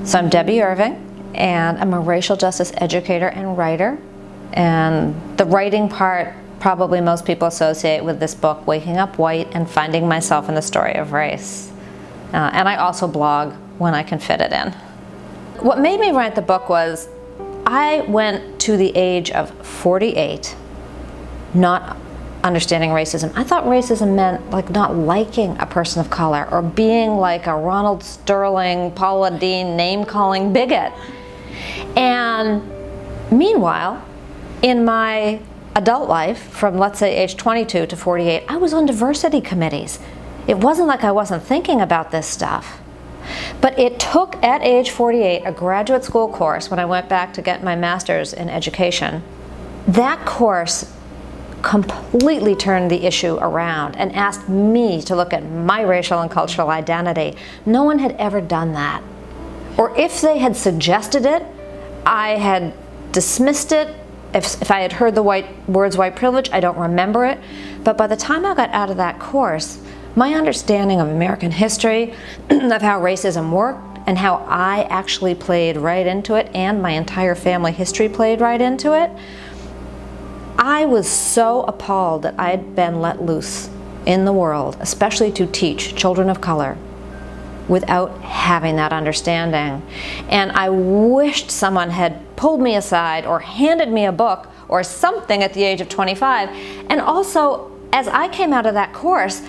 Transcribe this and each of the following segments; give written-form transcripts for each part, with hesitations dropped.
So I'm Debby Irving, and I'm a racial justice educator and writer. And the writing part, probably most people associate with this book, Waking Up White and Finding Myself in the Story of Race. And I also blog when I can fit it in. What made me write the book was I went to the age of 48 not understanding racism. I thought racism meant like not liking a person of color or being like a Ronald Sterling, Paula Deen name-calling bigot. And meanwhile, in my adult life, from let's say age 22 to 48, I was on diversity committees. It wasn't like I wasn't thinking about this stuff. But it took, at age 48, a graduate school course when I went back to get my master's in education. That course completely turned the issue around and asked me to look at my racial and cultural identity. No one had ever done that. Or if they had suggested it, I had dismissed it. If I had heard the words white privilege, I don't remember it. But by the time I got out of that course, my understanding of American history, of how racism worked, and how I actually played right into it, and my entire family history played right into it, I was so appalled that I had been let loose in the world, especially to teach children of color, without having that understanding. And I wished someone had pulled me aside or handed me a book or something at the age of 25. And also, as I came out of that course,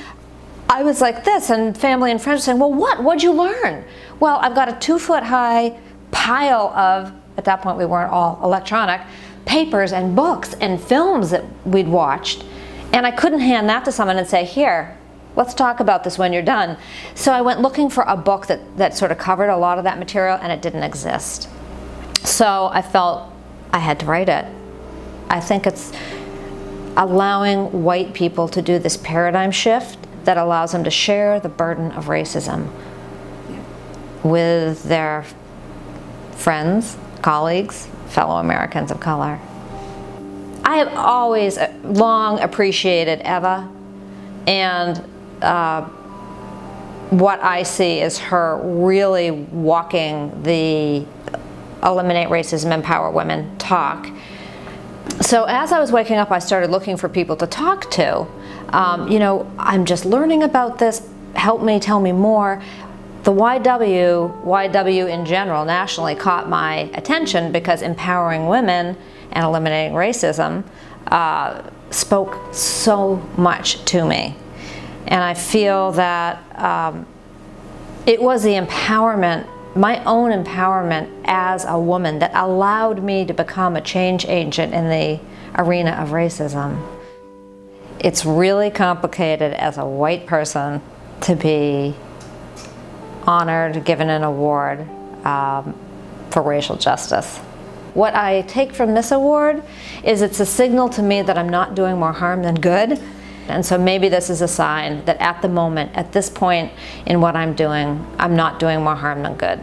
I was like this, and family and friends were saying, well, what'd you learn? Well, I've got a 2-foot-high pile of, at that point we weren't all electronic, papers and books and films that we'd watched. And I couldn't hand that to someone and say, here, let's talk about this when you're done. So I went looking for a book that sort of covered a lot of that material, and it didn't exist. So I felt I had to write it. I think it's allowing white people to do this paradigm shift that allows them to share the burden of racism with their friends, colleagues, fellow Americans of color. I have always long appreciated Eva, and what I see is her really walking the eliminate racism, empower women talk. So as I was waking up, I started looking for people to talk to. You know, I'm just learning about this, help me, tell me more. The YW in general, nationally, caught my attention because empowering women and eliminating racism spoke so much to me. And I feel that it was the empowerment, my own empowerment as a woman, that allowed me to become a change agent in the arena of racism. It's really complicated as a white person to be honored, given an award for racial justice. What I take from this award is it's a signal to me that I'm not doing more harm than good. And so maybe this is a sign that at the moment, at this point in what I'm doing, I'm not doing more harm than good.